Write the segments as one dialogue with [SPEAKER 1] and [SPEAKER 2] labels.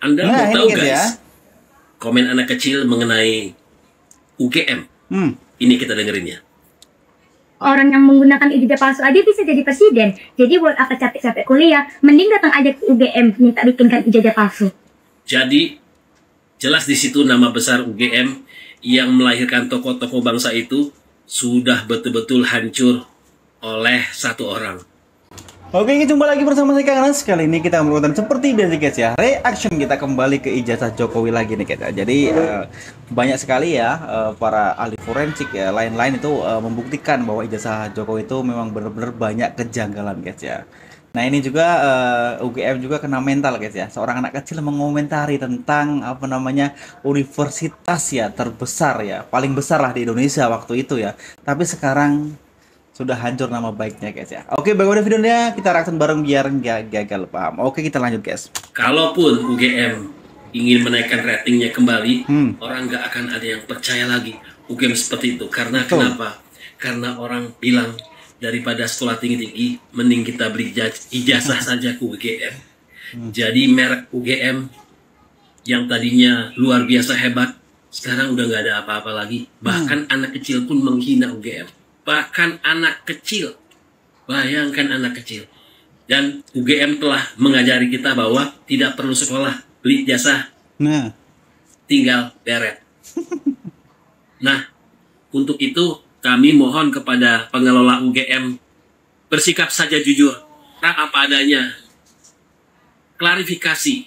[SPEAKER 1] Anda mau
[SPEAKER 2] ini
[SPEAKER 1] tahu
[SPEAKER 2] guys ya.
[SPEAKER 1] guys, komen anak kecil mengenai UGM. Ini kita dengerin ya.
[SPEAKER 3] Orang yang menggunakan ijazah palsu aja bisa jadi presiden. Jadi buat apa capek-capek kuliah, mending datang aja ke UGM minta bikinkan ijazah palsu.
[SPEAKER 1] Jadi jelas di situ nama besar UGM yang melahirkan tokoh-tokoh bangsa itu sudah betul-betul hancur oleh satu orang.
[SPEAKER 2] Oke, jumpa lagi bersama saya Kang Anas. Kali ini kita merupakan seperti biasa guys ya, reaction kita kembali ke ijazah Jokowi lagi nih guys ya. Jadi banyak sekali ya para ahli forensik ya lain-lain itu membuktikan bahwa ijazah Jokowi itu memang benar-benar banyak kejanggalan guys ya. Nah ini juga UGM juga kena mental guys ya. Seorang anak kecil mengomentari tentang apa namanya universitas ya terbesar ya, paling besar lah di Indonesia waktu itu ya. Tapi sekarang sudah hancur nama baiknya guys ya. Oke, bagaimana videonya? Kita reaction bareng biar nggak gagal paham. Oke, kita lanjut guys.
[SPEAKER 1] Kalaupun UGM ingin menaikkan ratingnya kembali, orang nggak akan ada yang percaya lagi UGM seperti itu. Karena kenapa? Karena orang bilang daripada sekolah tinggi-tinggi, mending kita beli ijazah saja ke UGM. Jadi merek UGM yang tadinya luar biasa hebat, sekarang udah nggak ada apa-apa lagi. Bahkan anak kecil pun menghina UGM. Bahkan anak kecil, bayangkan anak kecil. Dan UGM telah mengajari kita bahwa tidak perlu sekolah, beli jasa, tinggal deret. Nah, untuk itu kami mohon kepada pengelola UGM bersikap saja jujur, apa adanya, klarifikasi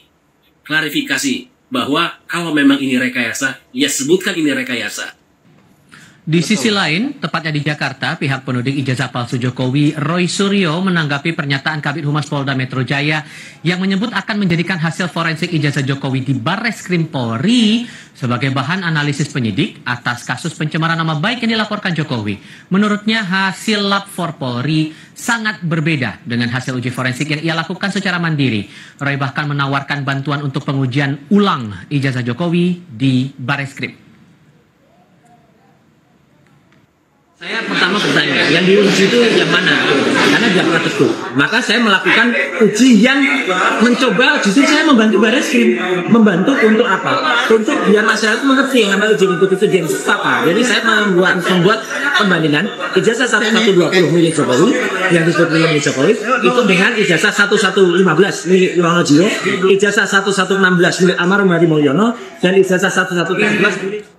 [SPEAKER 1] bahwa kalau memang ini rekayasa, ya sebutkan ini rekayasa.
[SPEAKER 4] Di sisi lain, tepatnya di Jakarta, pihak penuding ijazah palsu Jokowi, Roy Suryo, menanggapi pernyataan Kabid Humas Polda Metro Jaya yang menyebut akan menjadikan hasil forensik ijazah Jokowi di Barreskrim Polri sebagai bahan analisis penyidik atas kasus pencemaran nama baik yang dilaporkan Jokowi. Menurutnya, hasil lab for Polri sangat berbeda dengan hasil uji forensik yang ia lakukan secara mandiri. Roy bahkan menawarkan bantuan untuk pengujian ulang ijazah Jokowi di Barreskrim.
[SPEAKER 5] Saya pertama bertanya, yang diuji itu yang mana? Karena tidak pernah teguh. Maka saya melakukan uji yang mencoba, justru saya membantu Barreskrim. Membantu untuk apa? Untuk biar masyarakat mengerti yang namanya uji ikut itu yang apa. Jadi saya membuat pembandingan ijazah 1120 milik Jokowi, yang disebut milik Jokowi, itu dengan ijazah 1115 milik Wonogiri, ijazah 1116 milik Almarhum Hadi Mulyono, dan ijazah 1117 milik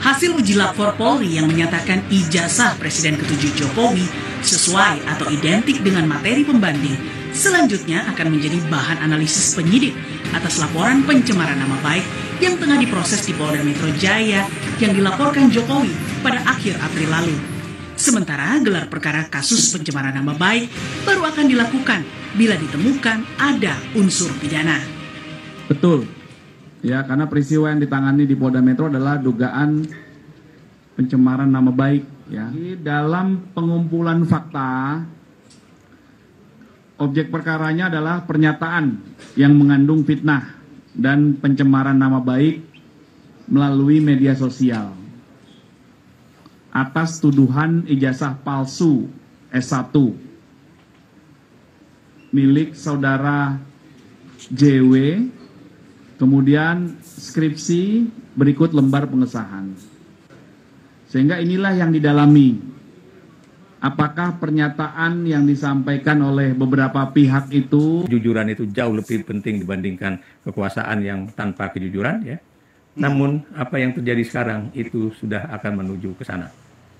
[SPEAKER 6] Hasil uji lapor Polri yang menyatakan ijazah Presiden ke-7 Jokowi sesuai atau identik dengan materi pembanding selanjutnya akan menjadi bahan analisis penyidik atas laporan pencemaran nama baik yang tengah diproses di Polda Metro Jaya yang dilaporkan Jokowi pada akhir April lalu. Sementara gelar perkara kasus pencemaran nama baik baru akan dilakukan bila ditemukan ada unsur pidana.
[SPEAKER 7] Betul. Ya, karena peristiwa yang ditangani di Polda Metro adalah dugaan pencemaran nama baik ya. Di dalam pengumpulan fakta, objek perkaranya adalah pernyataan yang mengandung fitnah dan pencemaran nama baik melalui media sosial atas tuduhan ijazah palsu S1 milik saudara JW, kemudian skripsi berikut lembar pengesahan. Sehingga inilah yang didalami. Apakah pernyataan yang disampaikan oleh beberapa pihak itu,
[SPEAKER 8] kejujuran itu jauh lebih penting dibandingkan kekuasaan yang tanpa kejujuran ya. Namun apa yang terjadi sekarang itu sudah akan menuju ke sana.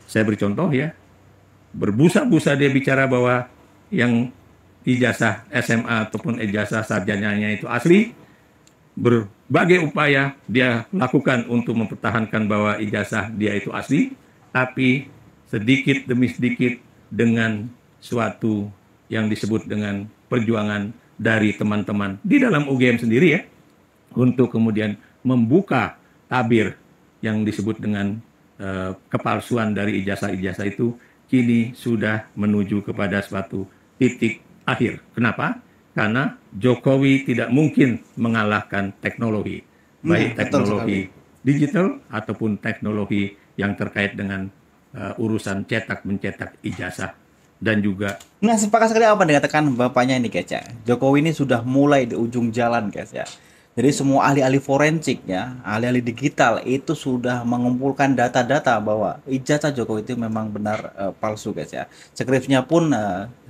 [SPEAKER 8] Saya beri contoh ya. Berbusa-busa dia bicara bahwa yang ijazah SMA ataupun ijazah sarjananya itu asli. Berbagai upaya dia lakukan untuk mempertahankan bahwa ijazah dia itu asli, tapi sedikit demi sedikit dengan suatu yang disebut dengan perjuangan dari teman-teman di dalam UGM sendiri ya, untuk kemudian membuka tabir yang disebut dengan kepalsuan dari ijazah-ijazah itu, kini sudah menuju kepada suatu titik akhir. Kenapa? Karena Jokowi tidak mungkin mengalahkan teknologi, baik teknologi digital ataupun teknologi yang terkait dengan urusan cetak mencetak ijazah dan juga.
[SPEAKER 2] Nah, sepakat sekali apa yang dikatakan bapaknya ini guys ya. Jokowi ini sudah mulai di ujung jalan guys ya. Jadi semua ahli-ahli forensik ya, ahli-ahli digital itu sudah mengumpulkan data-data bahwa ijazah Jokowi itu memang benar palsu guys ya. Skripnya pun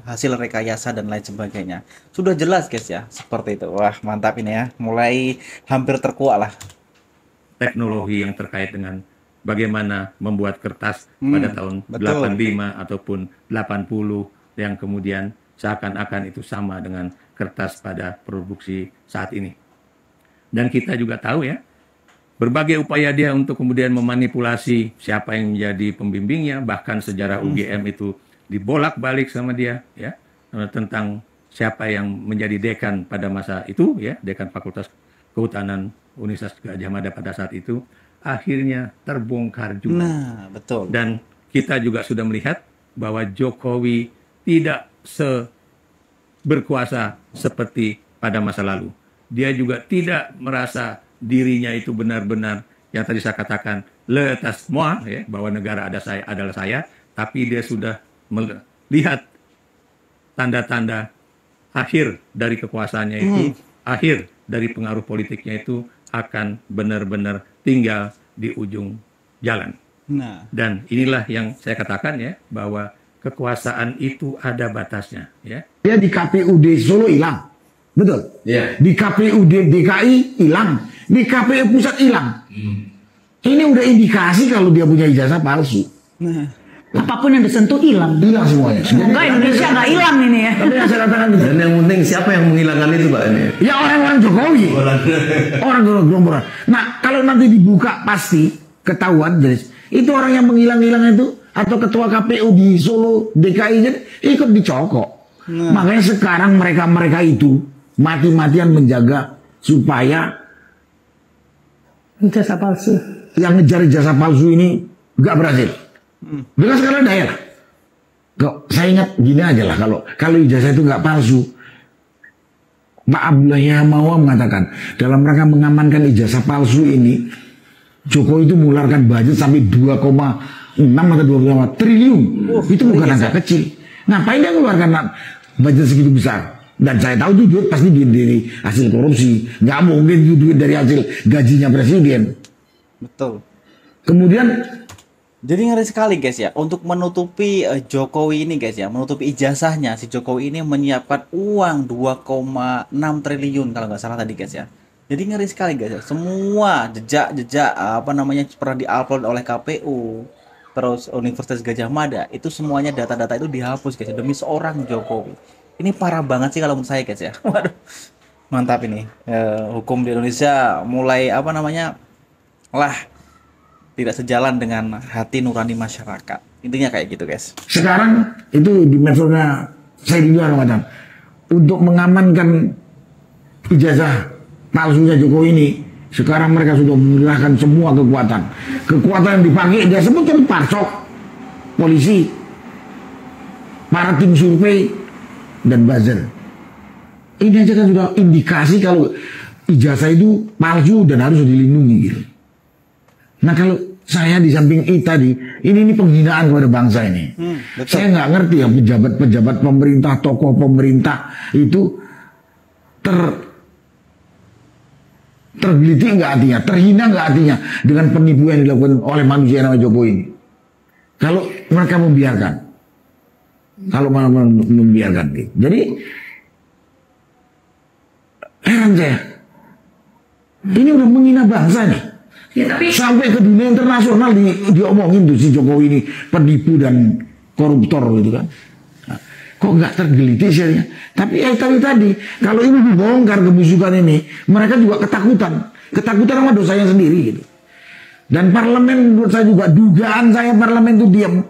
[SPEAKER 2] hasil rekayasa dan lain sebagainya. Sudah jelas guys ya, seperti itu. Wah, mantap ini ya. Mulai hampir terkuak lah.
[SPEAKER 8] Teknologi yang terkait dengan bagaimana membuat kertas pada tahun 85 ataupun 80 yang kemudian seakan-akan itu sama dengan kertas pada produksi saat ini. Dan kita juga tahu ya, berbagai upaya dia untuk kemudian memanipulasi siapa yang menjadi pembimbingnya, bahkan sejarah UGM itu dibolak-balik sama dia ya, tentang siapa yang menjadi dekan pada masa itu ya, dekan Fakultas Kehutanan Universitas Gadjah Mada pada saat itu, akhirnya terbongkar juga.
[SPEAKER 2] Nah, betul.
[SPEAKER 8] Dan kita juga sudah melihat bahwa Jokowi tidak berkuasa seperti pada masa lalu. Dia juga tidak merasa dirinya itu benar-benar yang tadi saya katakan le atas moi ya, bahwa negara adalah saya, tapi dia sudah melihat tanda-tanda akhir dari kekuasaannya itu, akhir dari pengaruh politiknya itu akan benar-benar tinggal di ujung jalan.
[SPEAKER 2] Nah,
[SPEAKER 8] dan inilah yang saya katakan ya, bahwa kekuasaan itu ada batasnya ya.
[SPEAKER 9] Dia di KPUD Solo hilang. Betul.
[SPEAKER 10] Yeah.
[SPEAKER 9] Di KPUD DKI hilang, di KPU pusat hilang. Ini udah indikasi kalau dia punya ijazah palsu.
[SPEAKER 2] nah,
[SPEAKER 6] Apapun yang disentuh hilang.
[SPEAKER 9] Hilang semuanya.
[SPEAKER 6] Semoga Indonesia nggak hilang ini ya.
[SPEAKER 9] Tapi yang saya katakan
[SPEAKER 10] Dan yang penting siapa yang menghilangkan itu Pak ini?
[SPEAKER 9] ya orang-orang Jokowi. Orang gerombolan. Nah, kalau nanti dibuka pasti ketahuan jelas. Itu orang yang menghilang-hilang itu atau ketua KPU di Solo DKI jadi ikut dicokok. Makanya sekarang mereka itu mati-matian menjaga supaya
[SPEAKER 6] Ijazah palsu.
[SPEAKER 9] yang ngejar ijazah palsu ini nggak berhasil. Dengan skala daerah. Kok saya ingat gini aja lah, kalau ijazah itu nggak palsu, Pak Abdullah Yahmawa mengatakan dalam rangka mengamankan ijazah palsu ini, Jokowi itu mengeluarkan budget sampai 2,6 atau 2,5 triliun. Itu bukan angka kecil. Ngapain dia mengeluarkan budget segitu besar? Dan saya tahu itu duit pasti duit dari hasil korupsi. Nggak mungkin itu duit dari hasil gajinya presiden.
[SPEAKER 2] betul.
[SPEAKER 9] Kemudian
[SPEAKER 2] Jadi ngeri sekali guys ya, untuk menutupi Jokowi ini guys ya, menutupi ijazahnya, si Jokowi ini menyiapkan uang 2,6 triliun kalau nggak salah tadi guys ya. Jadi ngeri sekali guys ya, semua jejak apa namanya pernah diupload oleh KPU, terus Universitas Gadjah Mada, itu semuanya data-data itu dihapus guys ya, demi seorang Jokowi. Ini parah banget sih kalau menurut saya guys ya. Waduh, mantap ini. Hukum di Indonesia mulai apa namanya lah tidak sejalan dengan hati nurani masyarakat. Intinya kayak gitu guys.
[SPEAKER 9] sekarang itu di medsos saya juga mengatakan untuk mengamankan ijazah palsunya Jokowi ini, sekarang mereka sudah mengerahkan semua kekuatan yang dipakai. Dia sebutkan parsok, polisi, para tim survei dan buzzer. Ini aja kan sudah indikasi kalau ijazah itu palsu dan harus dilindungi gitu. Nah kalau saya di samping tadi, ini penghinaan kepada bangsa ini. Saya nggak ngerti ya pejabat-pejabat pemerintah, tokoh pemerintah itu tergelitik nggak artinya, terhina nggak artinya dengan penipuan yang dilakukan oleh manusia namanya Jokowi ini. Kalau mereka membiarkan, membiarkan gitu. Jadi heran saya, ini udah menghina bangsa nih.
[SPEAKER 6] Ya, tapi
[SPEAKER 9] Sampai ke dunia internasional diomongin tuh si Jokowi ini penipu dan koruptor gitu kan. Nah, kok nggak tergelitik sih? Tapi tadi kalau ini dibongkar kebusukan ini, mereka juga ketakutan sama dosanya sendiri gitu. Dan parlemen menurut saya juga dugaan saya parlemen itu diam.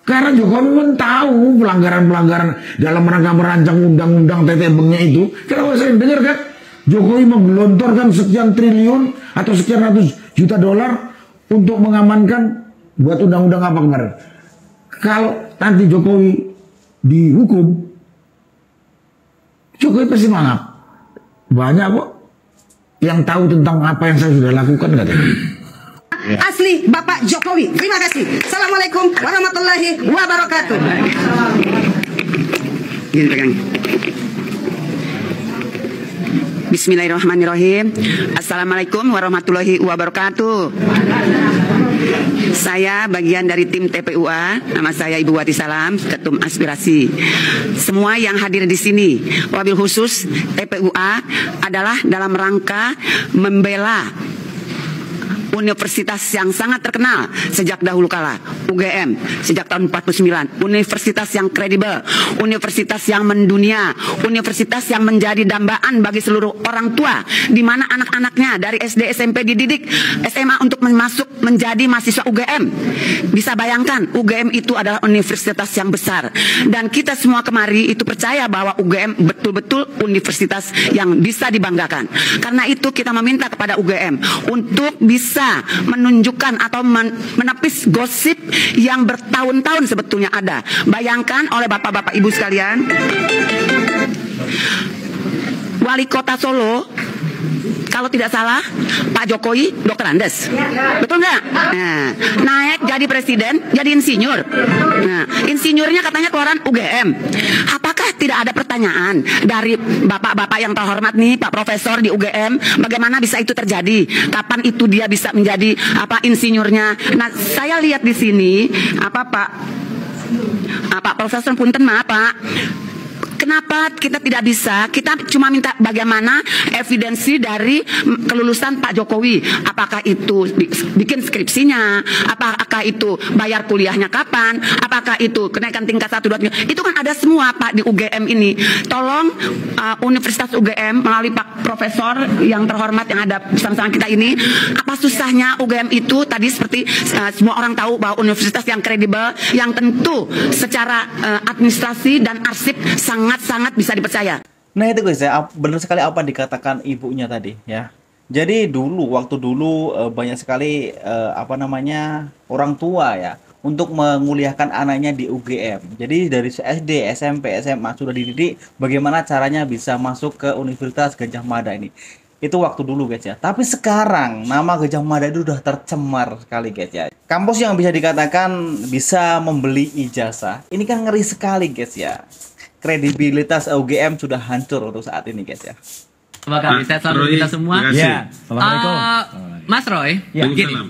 [SPEAKER 9] Karena Jokowi pun tahu pelanggaran-pelanggaran dalam rangka merancang undang-undang tetebengnya itu. Kalau saya dengar kan Jokowi menggelontorkan sekian triliun atau sekian ratus juta dolar untuk mengamankan buat undang-undang apa kemarin. Kalau nanti Jokowi dihukum, Jokowi pasti mangap. Banyak kok yang tahu tentang apa yang saya sudah lakukan katanya.
[SPEAKER 11] Asli Bapak Jokowi. Terima kasih. Assalamualaikum warahmatullahi wabarakatuh. Gini pegang. Bismillahirrahmanirrahim. Assalamualaikum warahmatullahi wabarakatuh. Saya bagian dari tim TPUA. Nama saya Ibu Wati Salam, Ketum Aspirasi. Semua yang hadir di sini, wabil khusus TPUA adalah dalam rangka membela universitas yang sangat terkenal sejak dahulu kala, UGM, sejak tahun 49, universitas yang kredibel, universitas yang mendunia, universitas yang menjadi dambaan bagi seluruh orang tua, di mana anak-anaknya dari SD SMP dididik SMA untuk masuk menjadi mahasiswa UGM. Bisa bayangkan, UGM itu adalah universitas yang besar, dan kita semua kemari itu percaya bahwa UGM betul-betul universitas yang bisa dibanggakan. Karena itu kita meminta kepada UGM untuk bisa menunjukkan atau menepis gosip yang bertahun-tahun sebetulnya ada. Bayangkan oleh bapak-bapak ibu sekalian, wali kota Solo, kalau tidak salah Pak Jokowi Dr. Andes, betul nggak? Nah, naik jadi presiden, jadi insinyur. Nah, insinyurnya katanya keluaran UGM. Apakah tidak ada pertanyaan dari bapak-bapak yang terhormat nih, Pak Profesor di UGM, bagaimana bisa itu terjadi? Kapan itu dia bisa menjadi insinyurnya? Nah, saya lihat di sini Pak Profesor, punten maaf Pak. Kenapa kita tidak bisa? Kita cuma minta bagaimana evidensi dari kelulusan Pak Jokowi. Apakah itu bikin skripsinya? Apakah itu bayar kuliahnya kapan? Apakah itu kenaikan tingkat 1, 2, 3? Itu kan ada semua Pak di UGM ini. Tolong Universitas UGM melalui Pak Profesor yang terhormat yang ada bersama-sama kita ini, apa susahnya UGM itu tadi seperti semua orang tahu bahwa universitas yang kredibel, yang tentu secara administrasi dan arsip sangat bisa dipercaya.
[SPEAKER 2] Nah itu guys ya, benar sekali apa dikatakan ibunya tadi ya. Jadi waktu dulu banyak sekali orang tua ya untuk menguliahkan anaknya di UGM. Jadi dari SD, SMP, SMA sudah dididik bagaimana caranya bisa masuk ke Universitas Gadjah Mada ini. Itu waktu dulu guys ya. Tapi sekarang nama Gadjah Mada itu udah tercemar sekali guys ya. Kampus yang bisa dikatakan bisa membeli ijazah. Ini kan ngeri sekali guys ya. Kredibilitas UGM sudah hancur untuk saat ini guys ya.
[SPEAKER 4] Terima kasih, saya selalu kita semua.
[SPEAKER 2] Ya, Assalamualaikum.
[SPEAKER 4] Mas Roy, gini,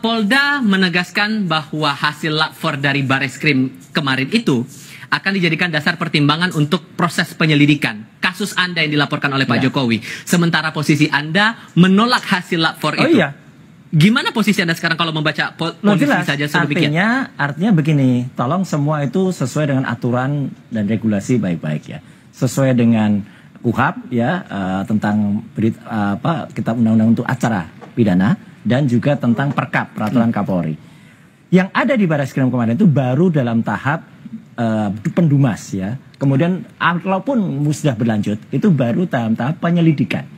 [SPEAKER 4] Polda menegaskan bahwa hasil lapor dari Bareskrim kemarin itu akan dijadikan dasar pertimbangan untuk proses penyelidikan kasus Anda yang dilaporkan oleh Pak Jokowi. Sementara posisi Anda menolak hasil lapor itu. Gimana posisi Anda sekarang kalau membaca posisi saja sedemikian?
[SPEAKER 5] Artinya begini, tolong semua itu sesuai dengan aturan dan regulasi baik-baik ya. Sesuai dengan KUHP ya, tentang kitab undang-undang untuk acara pidana, dan juga tentang Perkap, peraturan Kapolri. Yang ada di Bareskrim kemarin itu baru dalam tahap pendumas ya. Kemudian kalaupun sudah berlanjut, itu baru tahap penyelidikan.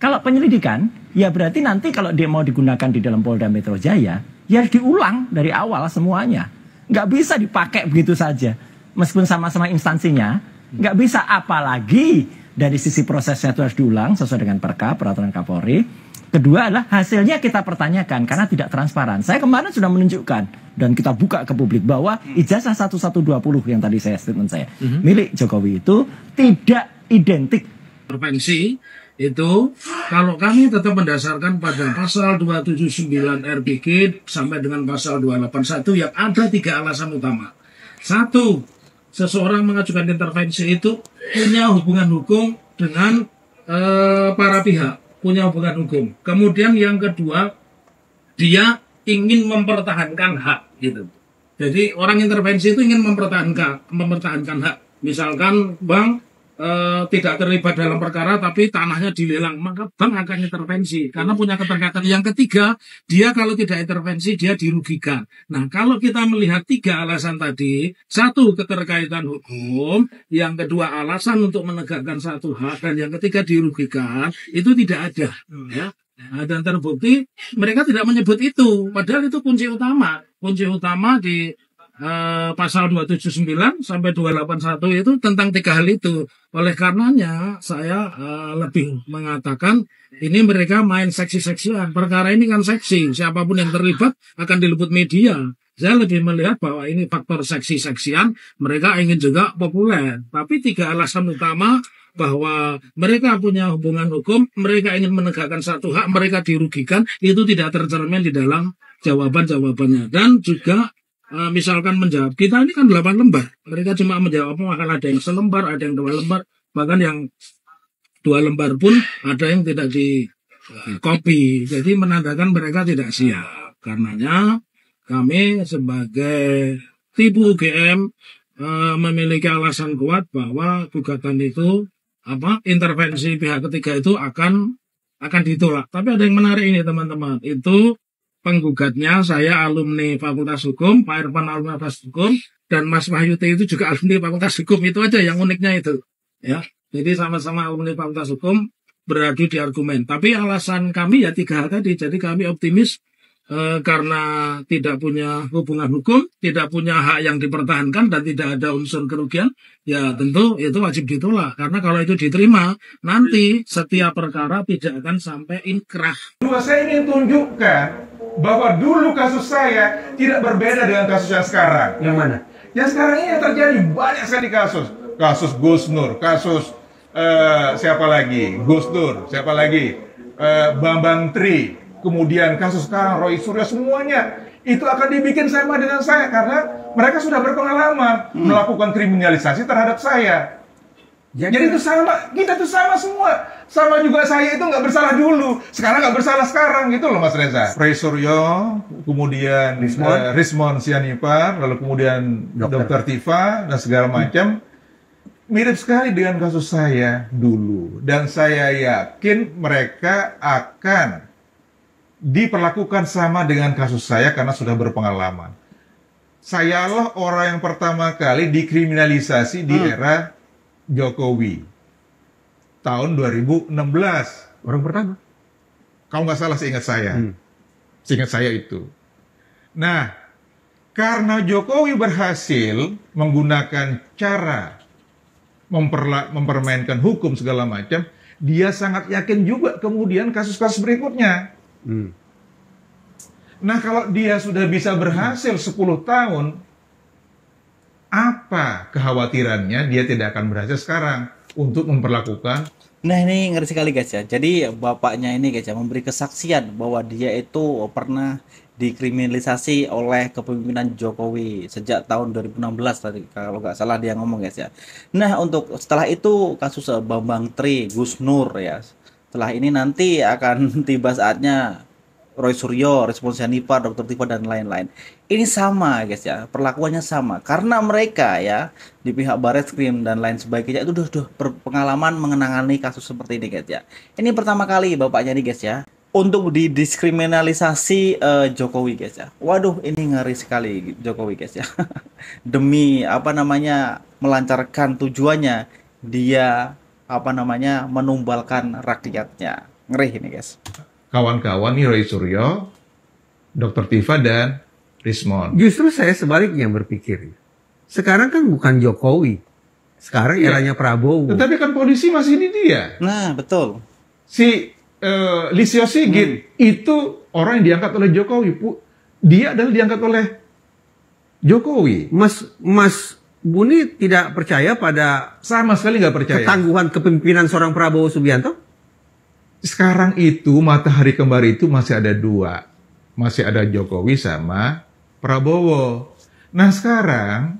[SPEAKER 5] Kalau penyelidikan, ya berarti nanti kalau dia mau digunakan di dalam Polda Metro Jaya, ya harus diulang dari awal semuanya. Nggak bisa dipakai begitu saja. Meskipun sama-sama instansinya, nggak bisa, apalagi dari sisi prosesnya itu harus diulang sesuai dengan Perkap, peraturan Kapolri. Kedua adalah hasilnya kita pertanyakan karena tidak transparan. Saya kemarin sudah menunjukkan dan kita buka ke publik bahwa ijazah 1120 yang tadi statement saya milik Jokowi itu tidak identik.
[SPEAKER 12] Intervensi itu kalau kami tetap mendasarkan pada pasal 279 RPK sampai dengan pasal 281 yang ada 3 alasan utama. 1, seseorang mengajukan intervensi itu punya hubungan hukum dengan para pihak, punya hubungan hukum. Kemudian yang kedua, dia ingin mempertahankan hak gitu. Jadi orang intervensi itu ingin mempertahankan hak. Misalkan Bang tidak terlibat dalam perkara tapi tanahnya dilelang, maka bank akan intervensi karena punya keterkaitan. Yang ketiga, dia kalau tidak intervensi dia dirugikan. Nah, kalau kita melihat 3 alasan tadi, 1 keterkaitan hukum, yang kedua alasan untuk menegakkan satu hak, dan yang ketiga dirugikan, itu tidak ada ya. Nah, dan terbukti mereka tidak menyebut itu, padahal itu kunci utama di pasal 279 sampai 281 itu tentang 3 hal itu. Oleh karenanya saya lebih mengatakan ini mereka main seksi-seksian. Perkara ini kan seksi, siapapun yang terlibat akan diliput media. Saya lebih melihat bahwa ini faktor seksi-seksian, mereka ingin juga populer. Tapi 3 alasan utama bahwa mereka punya hubungan hukum, mereka ingin menegakkan satu hak, mereka dirugikan, itu tidak tercermin di dalam jawaban-jawabannya. Dan juga misalkan menjawab, kita ini kan 8 lembar, mereka cuma menjawab, akan ada yang selembar, ada yang 2 lembar, bahkan yang 2 lembar pun ada yang tidak di copy, jadi menandakan mereka tidak siap. Karenanya kami sebagai Tipu UGM memiliki alasan kuat bahwa gugatan itu intervensi pihak ketiga itu akan ditolak. Tapi ada yang menarik ini teman-teman, itu penggugatnya saya alumni Fakultas Hukum, Pak Irfan alumni Fakultas Hukum, dan Mas Wahyuti itu juga alumni Fakultas Hukum. Itu aja yang uniknya itu, ya. Jadi sama-sama alumni Fakultas Hukum beradu di argumen. Tapi alasan kami ya 3 hal tadi. Jadi kami optimis karena tidak punya hubungan hukum, tidak punya hak yang dipertahankan dan tidak ada unsur kerugian, ya tentu itu wajib ditolak. Karena kalau itu diterima, nanti setiap perkara tidak akan sampai inkrah.
[SPEAKER 13] Saya ingin tunjukkan bahwa dulu kasus saya tidak berbeda dengan kasus yang sekarang.
[SPEAKER 10] Yang mana?
[SPEAKER 13] Yang sekarang ini yang terjadi banyak sekali kasus. Kasus Gus Nur, kasus siapa lagi? Gus Nur, siapa lagi? Bambang Tri. Kemudian kasus sekarang Roy Suryo, semuanya itu akan dibikin sama dengan saya karena mereka sudah berpengalaman melakukan kriminalisasi terhadap saya. Jadi itu sama, kita tuh sama semua. Sama juga saya itu nggak bersalah dulu, sekarang nggak bersalah sekarang gitu loh Mas Reza. Roy Suryo, kemudian Rismon Sianipar, lalu kemudian Dr. Tifa dan segala macam. Mirip sekali dengan kasus saya dulu. Dan saya yakin mereka akan diperlakukan sama dengan kasus saya karena sudah berpengalaman. Sayalah orang yang pertama kali dikriminalisasi di era Jokowi. Tahun 2016.
[SPEAKER 10] Orang pertama?
[SPEAKER 13] Kalau nggak salah seingat saya. Seingat saya itu. Nah, karena Jokowi berhasil menggunakan cara mempermainkan hukum segala macam, dia sangat yakin juga kemudian kasus-kasus berikutnya. Nah, kalau dia sudah bisa berhasil 10 tahun, apa kekhawatirannya dia tidak akan berhasil sekarang untuk memperlakukan?
[SPEAKER 2] Nah, ini ngeri sekali guys ya. Jadi bapaknya ini guys ya memberi kesaksian bahwa dia itu pernah dikriminalisasi oleh kepemimpinan Jokowi sejak tahun 2016 tadi kalau nggak salah dia ngomong guys ya. Nah, untuk setelah itu kasus Bambang Tri, Gus Nur ya. Setelah ini nanti akan tiba saatnya Roy Suryo, Rismon Sianipar, Dr. Tifa dan lain-lain. Ini sama guys ya, perlakuannya sama karena mereka ya di pihak Barreskrim dan lain sebagainya itu udah berpengalaman mengenangani kasus seperti ini guys ya. Ini pertama kali bapaknya nih guys ya untuk didiskriminalisasi Jokowi guys ya. Waduh, ini ngeri sekali Jokowi guys ya. Demi melancarkan tujuannya, dia menumbalkan rakyatnya. Ngeri ini guys.
[SPEAKER 13] Kawan-kawan nih Roy Suryo, Dr. Tifa dan Rismon.
[SPEAKER 10] Justru saya sebaliknya berpikir. Sekarang kan bukan Jokowi. Sekarang eranya Prabowo.
[SPEAKER 13] Tetapi kan polisi masih di dia.
[SPEAKER 2] Nah, betul.
[SPEAKER 13] Si Lisio Sigit itu orang yang diangkat oleh Jokowi. Dia adalah diangkat oleh Jokowi.
[SPEAKER 10] Mas Buni tidak percaya pada
[SPEAKER 13] sama sekali nggak percaya
[SPEAKER 10] ketangguhan kepemimpinan seorang Prabowo Subianto?
[SPEAKER 13] Sekarang itu matahari kembar itu masih ada 2. Masih ada Jokowi sama Prabowo. Nah, sekarang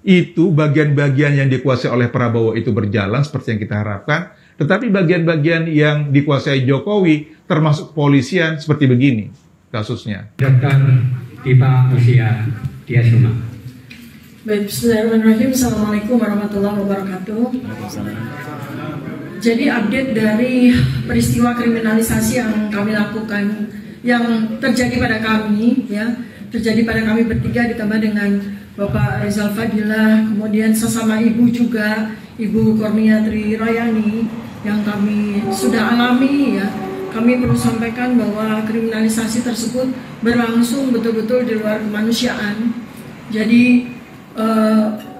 [SPEAKER 13] itu bagian-bagian yang dikuasai oleh Prabowo itu berjalan seperti yang kita harapkan. Tetapi bagian-bagian yang dikuasai Jokowi termasuk kepolisian seperti begini kasusnya.
[SPEAKER 14] Dr. Tifa Usia Tiasuma.
[SPEAKER 15] Baik, bismillahirrahmanirrahim. Assalamualaikum warahmatullahi wabarakatuh. Jadi update dari peristiwa kriminalisasi yang kami lakukan, yang terjadi pada kami, ya, terjadi pada kami bertiga ditambah dengan Bapak Rizal Fadilah, kemudian sesama ibu juga, Ibu Kurnia Tri Rayani, yang kami sudah alami, ya. Kami perlu sampaikan bahwa kriminalisasi tersebut berlangsung betul-betul di luar kemanusiaan. Jadi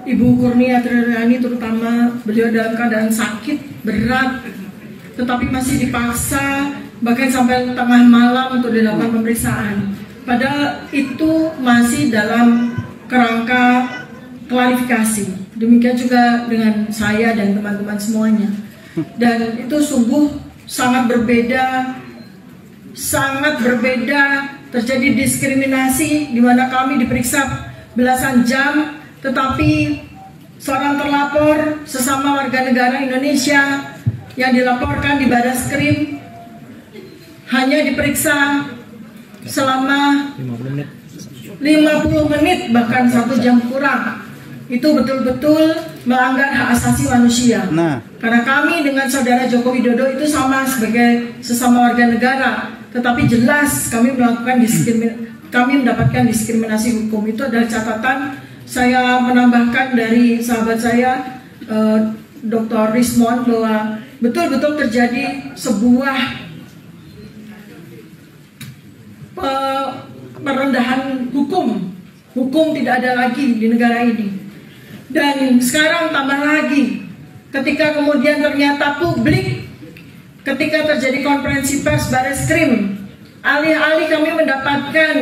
[SPEAKER 15] Ibu Kurnia Triryani terutama, beliau dalam keadaan sakit berat, tetapi masih dipaksa bahkan sampai tengah malam untuk dilakukan pemeriksaan. Padahal itu masih dalam kerangka klarifikasi. Demikian juga dengan saya dan teman-teman semuanya. Dan itu sungguh sangat berbeda, terjadi diskriminasi di mana kami diperiksa belasan jam, tetapi seorang terlapor sesama warga negara Indonesia yang dilaporkan di Barreskrim hanya diperiksa selama 50 menit bahkan 1 jam kurang. Itu betul-betul melanggar hak asasi manusia. Karena kami dengan saudara Joko Widodo itu sama sebagai sesama warga negara, tetapi jelas kami mendapatkan diskriminasi hukum. Itu adalah catatan. Saya menambahkan dari sahabat saya Dr. Rismond bahwa betul-betul terjadi sebuah perendahan hukum. Hukum tidak ada lagi di negara ini. Dan sekarang tambah lagi, ketika kemudian ternyata publik, ketika terjadi konferensi pers Barreskrim, alih-alih kami mendapatkan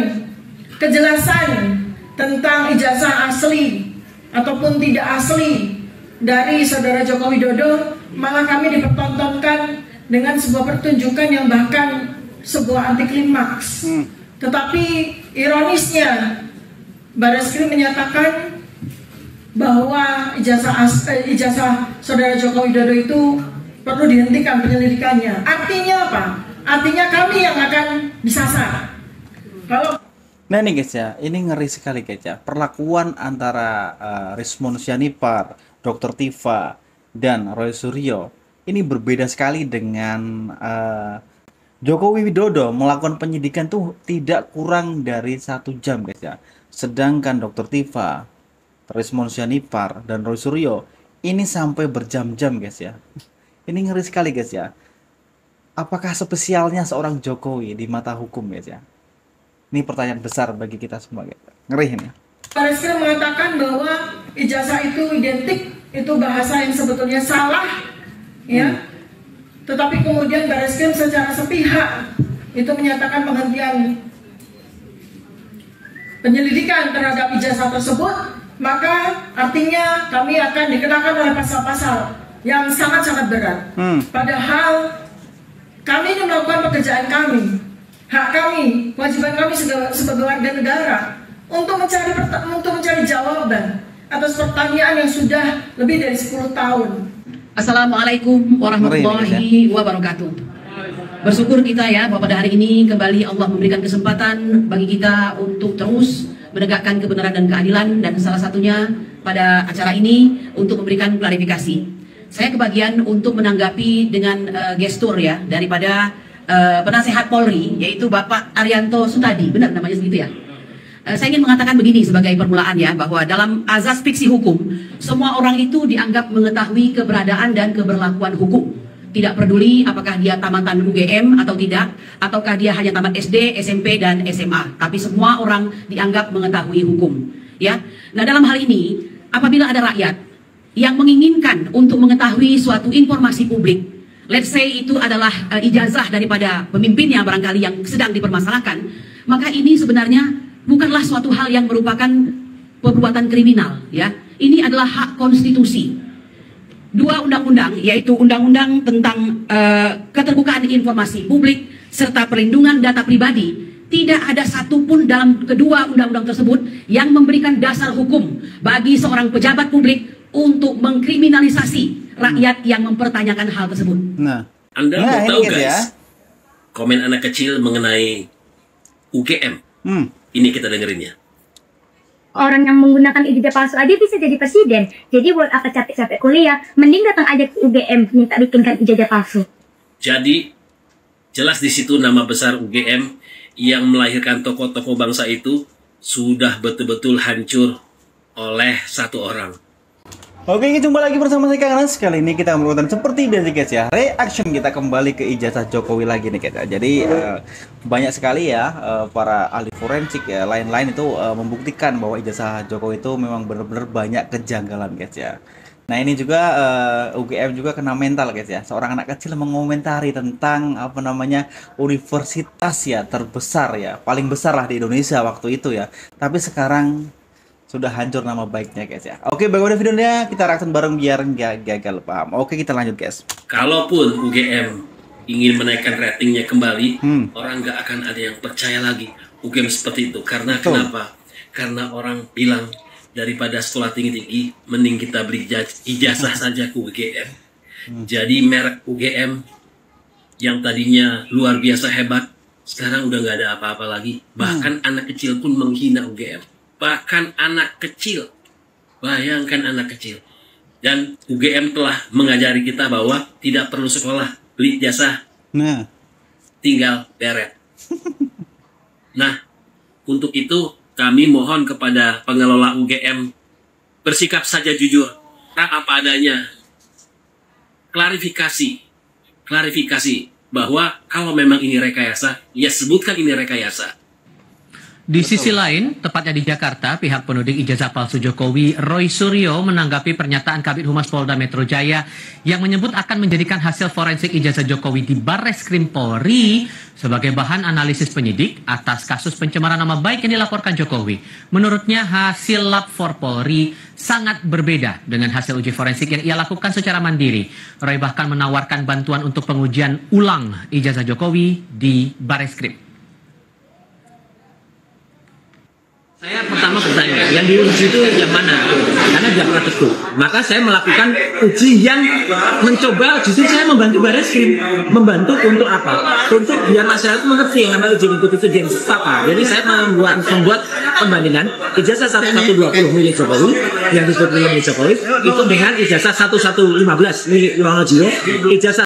[SPEAKER 15] kejelasan tentang ijazah asli ataupun tidak asli dari saudara Joko Widodo, malah kami dipertontonkan dengan sebuah pertunjukan yang bahkan sebuah anti klimaks. Tetapi ironisnya Barreskrim menyatakan bahwa ijazah saudara Joko Widodo itu perlu dihentikan penyelidikannya. Artinya apa? Artinya kami yang akan disasar.
[SPEAKER 2] Nah ini guys ya, ini ngeri sekali guys ya. Perlakuan antara Rismond Sianipar, Dr. Tifa, dan Roy Suryo ini berbeda sekali dengan Joko Widodo melakukan penyidikan tuh tidak kurang dari 1 jam guys ya. Sedangkan Dr. Tifa, Rismond Sianipar, dan Roy Suryo ini sampai berjam-jam guys ya. Ini ngeri sekali guys ya. Apakah spesialnya seorang Jokowi di mata hukum guys ya? Ini pertanyaan besar bagi kita semua guys. Ngeri ini.
[SPEAKER 15] Barreskrim mengatakan bahwa ijazah itu identik, itu bahasa yang sebetulnya salah, ya. Tetapi kemudian Barreskrim secara sepihak itu menyatakan penghentian penyelidikan terhadap ijazah tersebut, maka artinya kami akan dikenakan oleh pasal-pasal yang sangat-sangat berat. Padahal kami ini melakukan pekerjaan kami, hak kami, kewajiban kami sebagai warga negara untuk mencari jawaban atas pertanyaan yang sudah lebih dari 10 tahun.
[SPEAKER 16] Assalamualaikum warahmatullahi wabarakatuh. Bersyukur kita ya bahwa pada hari ini kembali Allah memberikan kesempatan bagi kita untuk terus menegakkan kebenaran dan keadilan, dan salah satunya pada acara ini untuk memberikan klarifikasi. Saya kebagian untuk menanggapi dengan gestur ya daripada penasehat Polri, yaitu Bapak Arianto Sutadi, benar namanya segitu ya. Saya ingin mengatakan begini sebagai permulaan ya, bahwa dalam azas fiksi hukum, semua orang itu dianggap mengetahui keberadaan dan keberlakuan hukum. Tidak peduli apakah dia tamatan UGM atau tidak, ataukah dia hanya tamat SD, SMP, dan SMA. Tapi semua orang dianggap mengetahui hukum. Ya. Nah dalam hal ini, apabila ada rakyat yang menginginkan untuk mengetahui suatu informasi publik, let's say itu adalah ijazah daripada pemimpinnya barangkali yang sedang dipermasalahkan, maka ini sebenarnya bukanlah suatu hal yang merupakan perbuatan kriminal, ya. Ini adalah hak konstitusi. 2 undang-undang, yaitu Undang-Undang tentang Keterbukaan Informasi Publik serta Perlindungan Data Pribadi, tidak ada satupun dalam kedua undang-undang tersebut yang memberikan dasar hukum bagi seorang pejabat publik untuk mengkriminalisasi rakyat yang mempertanyakan hal tersebut.
[SPEAKER 1] Anda mau tahu guys, komen anak kecil mengenai UGM. Ini kita dengerinnya.
[SPEAKER 3] Orang yang menggunakan ijazah palsu aja bisa jadi presiden. Jadi buat apa capek-capek kuliah, mending datang aja ke UGM minta bikinkan ijazah palsu.
[SPEAKER 1] Jadi jelas di situ nama besar UGM yang melahirkan tokoh-tokoh bangsa itu sudah betul-betul hancur oleh satu orang.
[SPEAKER 2] Oke, jumpa lagi bersama saya Kang Anas. Kali ini kita merupakan seperti biasa guys ya, reaction kita kembali ke ijazah Jokowi lagi nih guys. Jadi banyak sekali ya para ahli forensik ya lain-lain itu membuktikan bahwa ijazah Jokowi itu memang benar-benar banyak kejanggalan guys ya. Nah ini juga UGM juga kena mental guys ya. Seorang anak kecil mengomentari tentang apa namanya universitas ya terbesar ya, paling besar lah di Indonesia waktu itu ya. Tapi sekarang sudah hancur nama baiknya guys ya. Oke, bagaimana videonya? Kita reaction bareng biar nggak gagal paham. Oke, kita lanjut guys.
[SPEAKER 1] Kalaupun UGM ingin menaikkan ratingnya kembali, orang nggak akan ada yang percaya lagi UGM seperti itu. Karena kenapa? Karena orang bilang daripada sekolah tinggi-tinggi, mending kita beli ijazah saja ke UGM. Jadi merek UGM yang tadinya luar biasa hebat, sekarang udah nggak ada apa-apa lagi. Bahkan anak kecil pun menghina UGM. Bahkan anak kecil, bayangkan anak kecil. Dan UGM telah mengajari kita bahwa tidak perlu sekolah, beli jasa, tinggal deret. Nah, untuk itu kami mohon kepada pengelola UGM bersikap saja jujur, apa adanya. Klarifikasi bahwa kalau memang ini rekayasa, ya sebutkan ini rekayasa.
[SPEAKER 4] Di sisi lain, tepatnya di Jakarta, pihak penuding ijazah palsu Jokowi, Roy Suryo, menanggapi pernyataan Kabid Humas Polda Metro Jaya yang menyebut akan menjadikan hasil forensik ijazah Jokowi di Barreskrim Polri sebagai bahan analisis penyidik atas kasus pencemaran nama baik yang dilaporkan Jokowi. Menurutnya, hasil lab for Polri sangat berbeda dengan hasil uji forensik yang ia lakukan secara mandiri. Roy bahkan menawarkan bantuan untuk pengujian ulang ijazah Jokowi di Barreskrim.
[SPEAKER 5] Saya pertama bertanya, yang diuji itu yang mana? Karena tidak pernah teguh. Maka saya melakukan uji yang mencoba, justru saya membantu Barreskrim. Membantu untuk apa? Untuk biar masyarakat mengerti yang namanya uji lingkup itu jenis apa. Jadi saya membuat pembandingan ijazah 1120 milik Jokowi, yang disebut milik Jokowi, itu dengan ijazah 1115 milik Yono Jiro, ijazah